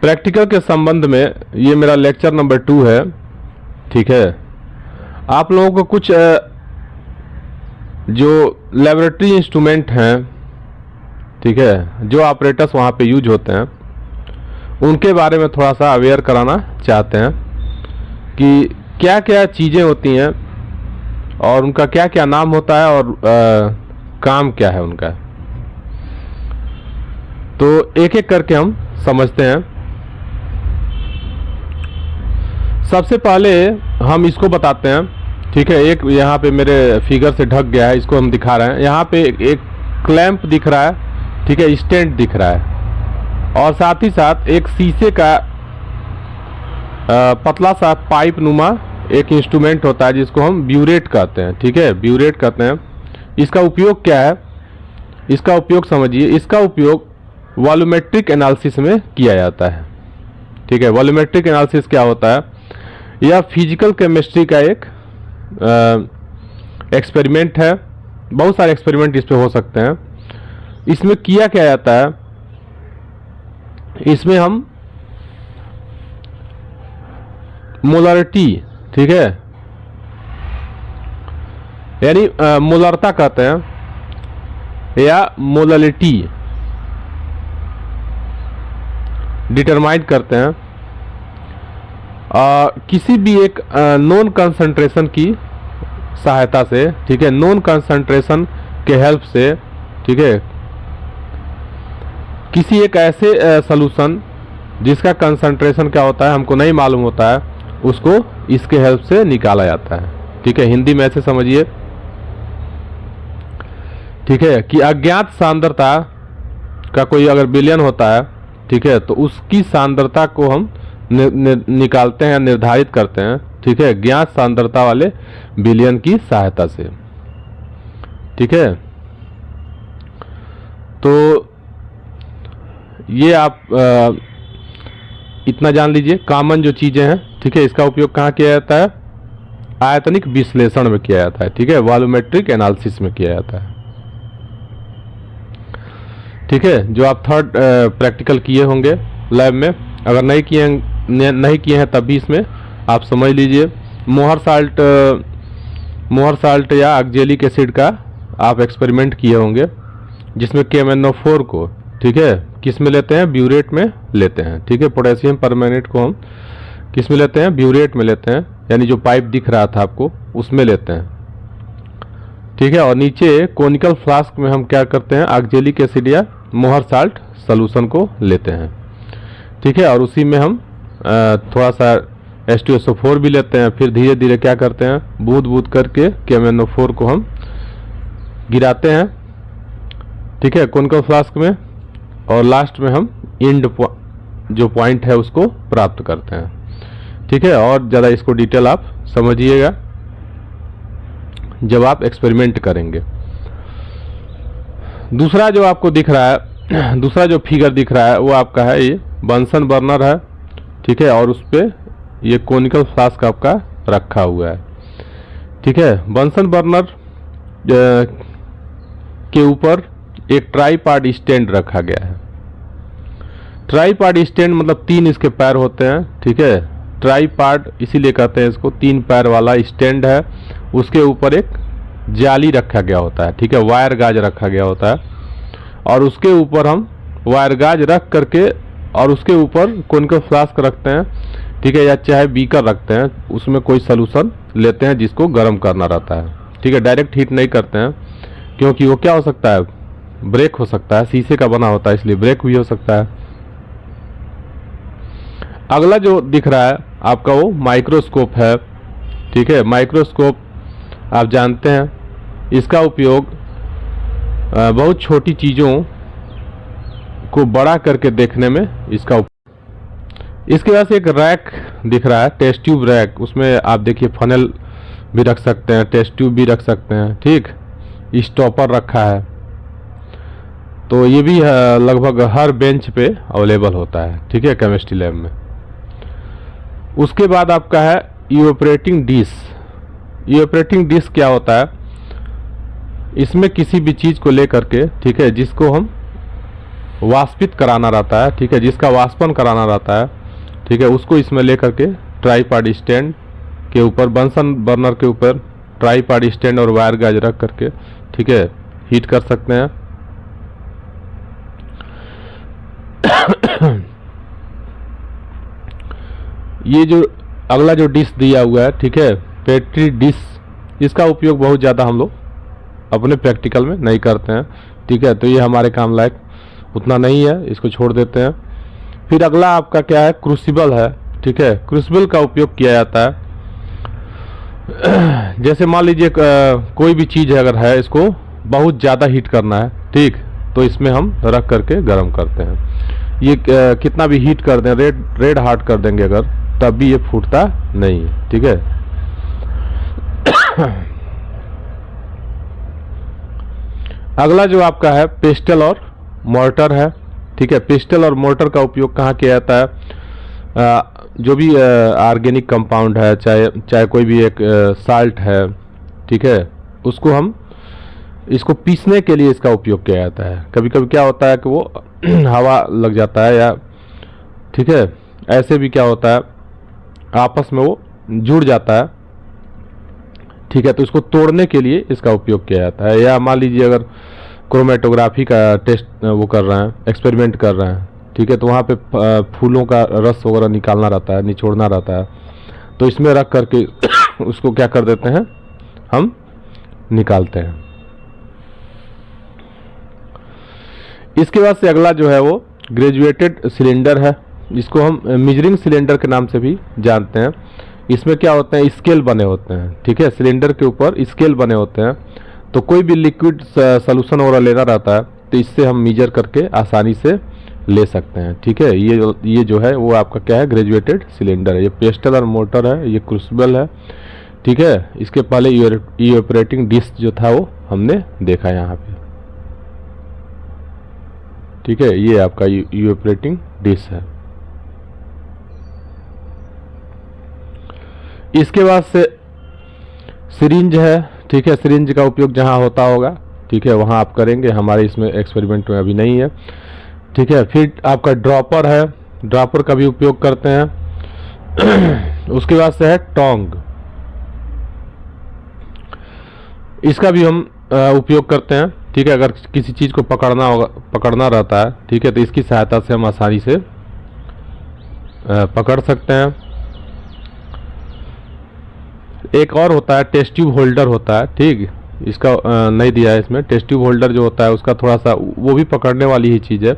Practical के संबंध में ये मेरा लेक्चर नंबर 2 है। ठीक है, आप लोगों को कुछ जो लेबोरेटरी इंस्ट्रूमेंट हैं, ठीक है, जो ऑपरेटर्स वहाँ पे यूज होते हैं, उनके बारे में थोड़ा सा अवेयर कराना चाहते हैं कि क्या क्या चीज़ें होती हैं और उनका क्या क्या नाम होता है और काम क्या है उनका। तो एक एक करके हम समझते हैं। सबसे पहले हम इसको बताते हैं। ठीक है, एक यहाँ पे मेरे फिगर से ढक गया है, इसको हम दिखा रहे हैं। यहाँ पे एक क्लैंप दिख रहा है, ठीक है, स्टैंड दिख रहा है, और साथ ही साथ एक शीशे का पतला सा पाइप नुमा एक इंस्ट्रूमेंट होता है जिसको हम ब्यूरेट कहते हैं। ठीक है, ब्यूरेट कहते हैं। इसका उपयोग क्या है, इसका उपयोग समझिए। इसका उपयोग वॉल्यूमेट्रिक एनालिसिस में किया जाता है। ठीक है, वॉल्यूमेट्रिक एनालिसिस क्या होता है? यह फिजिकल केमिस्ट्री का एक एक्सपेरिमेंट है। बहुत सारे एक्सपेरिमेंट इस पे हो सकते हैं। इसमें किया क्या जाता है, इसमें हम मोलरिटी, ठीक है, यानी मोलरता कहते हैं या मोललिटी डिटरमाइन करते हैं किसी भी एक नॉन कंसंट्रेशन की सहायता से। ठीक है, नॉन कंसंट्रेशन के हेल्प से, ठीक है, किसी एक ऐसे सॉल्यूशन जिसका कंसंट्रेशन क्या होता है हमको नहीं मालूम होता है, उसको इसके हेल्प से निकाला जाता है। ठीक है, हिंदी में ऐसे समझिए, ठीक है, कि अज्ञात सांद्रता का कोई अगर विलयन होता है, ठीक है, तो उसकी सांद्रता को हम निकालते हैं, निर्धारित करते हैं। ठीक है, ज्ञात सांद्रता वाले विलयन की सहायता से। ठीक है, तो ये आप इतना जान लीजिए, कॉमन जो चीजें हैं। ठीक है, इसका उपयोग कहाँ किया जाता है? आयतनिक विश्लेषण में किया जाता है। ठीक है, वॉल्यूमेट्रिक एनालिसिस में किया जाता है। ठीक है, जो आप थर्ड प्रैक्टिकल किए होंगे लैब में, अगर नहीं किए हैं तब भी इसमें आप समझ लीजिए। मोहर साल्ट या ऑक्जेलिक एसिड का आप एक्सपेरिमेंट किए होंगे, जिसमें KMnO4 को, ठीक है, किस में लेते हैं? ब्यूरेट में लेते हैं। ठीक है, पोटेशियम परमैंगनेट को हम किस में लेते हैं? ब्यूरेट में लेते हैं, यानी जो पाइप दिख रहा था आपको उसमें लेते हैं। ठीक है, और नीचे कोनिकल फ्लास्क में हम क्या करते हैं? ऑक्जेलिक एसिड या मोहर साल्ट सॉल्यूशन को लेते हैं। ठीक है, और उसी में हम थोड़ा सा H2SO4 भी लेते हैं। फिर धीरे धीरे क्या करते हैं? बूंद बूंद करके KMnO4 को हम गिराते हैं। ठीक है, कोनिकल फ्लास्क में, और लास्ट में हम एंड जो पॉइंट है उसको प्राप्त करते हैं। ठीक है, और ज़्यादा इसको डिटेल आप समझिएगा जब आप एक्सपेरिमेंट करेंगे। दूसरा जो आपको दिख रहा है, दूसरा जो फिगर दिख रहा है वो आपका है, ये बंसन बर्नर है। ठीक है, और उस पर ये कोनिकल फ्लास्क आपका रखा हुआ है। ठीक है, बंसन बर्नर के ऊपर एक ट्राईपॉड स्टैंड रखा गया है। ट्राईपॉड स्टैंड मतलब 3 इसके पैर होते हैं। ठीक है, ट्राईपॉड इसीलिए कहते हैं इसको, 3 पैर वाला स्टैंड है। उसके ऊपर एक जाली रखा गया होता है। ठीक है, वायर गाज रखा गया होता है, और उसके ऊपर हम वायर गाज रख करके और उसके ऊपर कोनिकल फ्लास्क रखते हैं। ठीक है, या चाहे बीकर रखते हैं, उसमें कोई सॉल्यूशन लेते हैं जिसको गर्म करना रहता है। ठीक है, डायरेक्ट हीट नहीं करते हैं, क्योंकि वो क्या हो सकता है? ब्रेक हो सकता है, शीशे का बना होता है, इसलिए ब्रेक भी हो सकता है। अगला जो दिख रहा है आपका वो माइक्रोस्कोप है। ठीक है, माइक्रोस्कोप आप जानते हैं, इसका उपयोग बहुत छोटी चीज़ों को बड़ा करके देखने में इसका इसके पास एक रैक दिख रहा है, टेस्ट ट्यूब रैक। उसमें आप देखिए फनल भी रख सकते हैं, टेस्ट ट्यूब भी रख सकते हैं। ठीक, स्टॉपर रखा है। तो ये भी लगभग हर बेंच पे अवेलेबल होता है। ठीक है, केमिस्ट्री लैब में। उसके बाद आपका है इवेपोरेटिंग डिश। इवेपोरेटिंग डिश क्या होता है? इसमें किसी भी चीज़ को लेकर के, ठीक है, जिसको हम वाष्पित कराना रहता है, ठीक है, जिसका वाष्पन कराना रहता है, ठीक है, उसको इसमें लेकर के ट्राईपॉड स्टैंड के ऊपर, बंसन बर्नर के ऊपर ट्राईपॉड स्टैंड और वायर गाज रख करके, ठीक है, हीट कर सकते हैं। ये जो अगला जो डिश दिया हुआ है, ठीक है, पेट्री डिश, इसका उपयोग बहुत ज़्यादा हम लोग अपने प्रैक्टिकल में नहीं करते हैं, ठीक है, तो ये हमारे काम लायक उतना नहीं है, इसको छोड़ देते हैं। फिर अगला आपका क्या है, क्रूसिबल है, ठीक है। क्रूसिबल का उपयोग किया जाता है, जैसे मान लीजिए कोई भी चीज़ अगर है, इसको बहुत ज़्यादा हीट करना है, ठीक, तो इसमें हम रख करके गर्म करते हैं। ये कितना भी हीट कर दें, रेड हार्ट कर देंगे अगर, तब भी ये फूटता नहीं है, ठीक है। अगला जो आपका है पेस्टल और मोर्टर है, ठीक है। पेस्टल और मोर्टर का उपयोग कहाँ किया जाता है, जो भी ऑर्गेनिक कंपाउंड है, चाहे कोई भी एक साल्ट है, ठीक है, उसको हम इसको पीसने के लिए इसका उपयोग किया जाता है। कभी कभी क्या होता है कि वो हवा लग जाता है, या ठीक है, ऐसे भी क्या होता है आपस में वो जुड़ जाता है, ठीक है, तो इसको तोड़ने के लिए इसका उपयोग किया जाता है। या मान लीजिए अगर क्रोमेटोग्राफी का टेस्ट वो कर रहे हैं, एक्सपेरिमेंट कर रहे हैं, ठीक है, तो वहाँ पे फूलों का रस वगैरह निकालना रहता है, निचोड़ना रहता है, तो इसमें रख करके उसको क्या कर देते हैं, हम निकालते हैं। इसके बाद से अगला जो है वो ग्रेजुएटेड सिलेंडर है, जिसको हम मेजरिंग सिलेंडर के नाम से भी जानते हैं। इसमें क्या होते हैं, स्केल बने होते हैं, ठीक है, सिलेंडर के ऊपर स्केल बने होते हैं, तो कोई भी लिक्विड सॉल्यूशन वगैरह लेना रहता है, तो इससे हम मेजर करके आसानी से ले सकते हैं, ठीक है। ये जो है वो आपका क्या है, ग्रेजुएटेड सिलेंडर है। ये पेस्टल और मोर्टर है, ये क्रूसिबल है, ठीक है। इसके पहले इवेपोरेटिंग डिश जो था वो हमने देखा यहाँ पे, ठीक है, ये आपका इवेपोरेटिंग डिश है। इसके बाद से सिरिंज है, ठीक है, सिरिंज का उपयोग जहाँ होता होगा, ठीक है, वहाँ आप करेंगे, हमारे इसमें एक्सपेरिमेंट में अभी नहीं है, ठीक है। फिर आपका ड्रॉपर है, ड्रॉपर का भी उपयोग करते हैं। उसके बाद से है टोंग, इसका भी हम उपयोग करते हैं, ठीक है। अगर किसी चीज़ को पकड़ना रहता है, ठीक है, तो इसकी सहायता से हम आसानी से पकड़ सकते हैं। एक और होता है टेस्ट ट्यूब होल्डर होता है, ठीक, इसका नहीं दिया है इसमें। टेस्ट ट्यूब होल्डर जो होता है उसका थोड़ा सा, वो भी पकड़ने वाली ही चीज़ है,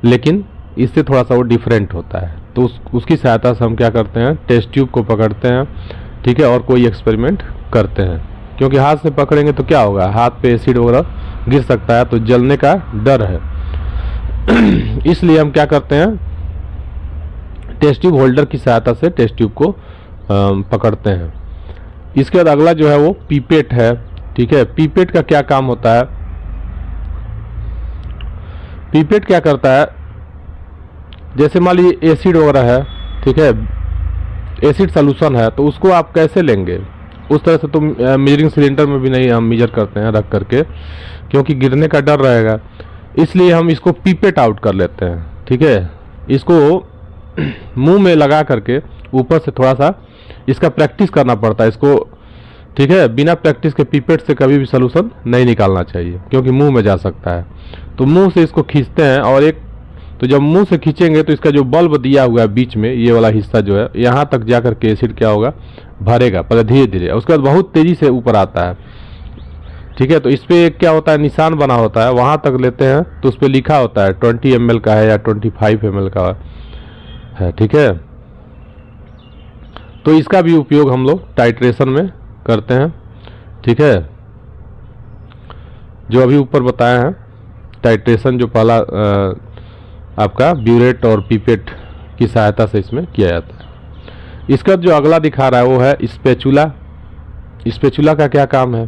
लेकिन इससे थोड़ा सा वो डिफरेंट होता है, तो उसकी सहायता से हम क्या करते हैं, टेस्ट ट्यूब को पकड़ते हैं, ठीक है, और कोई एक्सपेरिमेंट करते हैं। क्योंकि हाथ से पकड़ेंगे तो क्या होगा, हाथ पे एसिड वगैरह गिर सकता है, तो जलने का डर है। इसलिए हम क्या करते हैं, टेस्ट ट्यूब होल्डर की सहायता से टेस्ट ट्यूब को पकड़ते हैं। इसके बाद अगला जो है वो पीपेट है, ठीक है। पीपेट का क्या काम होता है, पीपेट क्या करता है, जैसे मान लीजिए एसिड वगैरह है, ठीक है, एसिड सॉल्यूशन है, तो उसको आप कैसे लेंगे, उस तरह से तो मेजरिंग सिलेंडर में भी नहीं हम मेजर करते हैं रख करके, क्योंकि गिरने का डर रहेगा, इसलिए हम इसको पीपेट आउट कर लेते हैं, ठीक है। इसको मुंह में लगा करके ऊपर से थोड़ा सा इसका प्रैक्टिस करना पड़ता है इसको, ठीक है। बिना प्रैक्टिस के पीपेट से कभी भी सॉल्यूशन नहीं निकालना चाहिए, क्योंकि मुंह में जा सकता है। तो मुंह से इसको खींचते हैं, और एक तो जब मुंह से खींचेंगे तो इसका जो बल्ब दिया हुआ है बीच में, ये वाला हिस्सा जो है, यहाँ तक जाकर के एसिड क्या होगा, भरेगा पहले धीरे धीरे, उसके बाद बहुत तेजी से ऊपर आता है, ठीक है। तो इस पे क्या होता है, निशान बना होता है, वहाँ तक लेते हैं तो उस पर लिखा होता है 20 ml का है या 25 ml का है, ठीक है। तो इसका भी उपयोग हम लोग टाइट्रेशन में करते हैं, ठीक है। जो अभी ऊपर बताया है टाइट्रेशन, जो पहला आपका ब्यूरेट और पीपेट की सहायता से इसमें किया जाता है। इसका जो अगला दिखा रहा है वो है स्पेचुला। स्पेचुला का क्या काम है,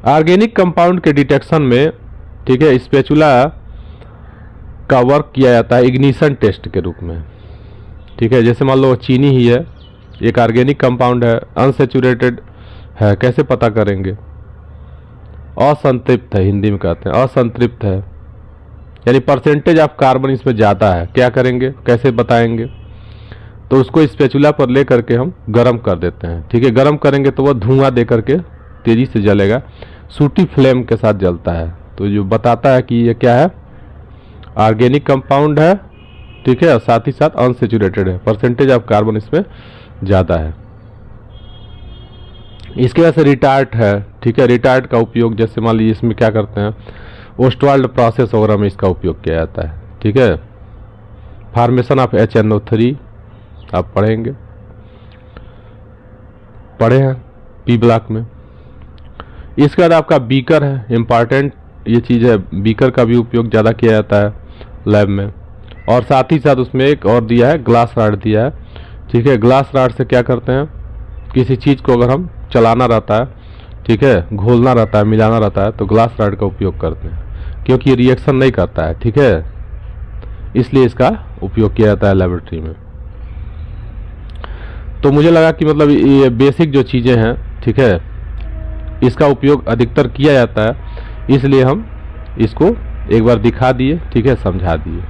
ऑर्गेनिक कंपाउंड के डिटेक्शन में, ठीक है, स्पेचुला का वर्क किया जाता है इग्निशन टेस्ट के रूप में, ठीक है। जैसे मान लो चीनी ही है, एक ऑर्गेनिक कंपाउंड है, अनसैचुरेटेड है, कैसे पता करेंगे, असंतृप्त है, हिंदी में कहते हैं असंतृप्त है, यानी परसेंटेज ऑफ कार्बन इसमें ज़्यादा है। क्या करेंगे, कैसे बताएंगे, तो उसको स्पैचुला पर ले करके हम गर्म कर देते हैं। ठीक है, गर्म करेंगे तो वह धुआं दे करके तेज़ी से जलेगा, सूटी फ्लेम के साथ जलता है। तो जो बताता है कि ये क्या है, ऑर्गेनिक कंपाउंड है। ठीक है, और साथ ही साथ अनसेचुरेटेड है, परसेंटेज ऑफ कार्बन इसमें ज़्यादा है। इसके वजह से रिटार्ट है। ठीक है, रिटार्ट का उपयोग जैसे मान लीजिए इसमें क्या करते हैं, ओस्टवाल्ड प्रोसेस वगैरह में इसका उपयोग किया जाता है। ठीक है, फॉर्मेशन ऑफ HNO3 आप पढ़े हैं पी ब्लॉक में। इसके बाद आपका बीकर है, इम्पॉर्टेंट ये चीज़ है, बीकर का भी उपयोग ज़्यादा किया जाता है लैब में। और साथ ही साथ उसमें एक और दिया है, ग्लास रॉड दिया है। ठीक है, ग्लास रॉड से क्या करते हैं, किसी चीज़ को अगर हम चलाना रहता है, ठीक है, घोलना रहता है, मिलाना रहता है, तो ग्लास रॉड का उपयोग करते हैं, क्योंकि ये रिएक्शन नहीं करता है। ठीक है, इसलिए इसका उपयोग किया जाता है लेबोरेटरी में। तो मुझे लगा कि मतलब ये बेसिक जो चीज़ें हैं, ठीक है, इसका उपयोग अधिकतर किया जाता है, इसलिए हम इसको एक बार दिखा दिए, ठीक है, समझा दिए।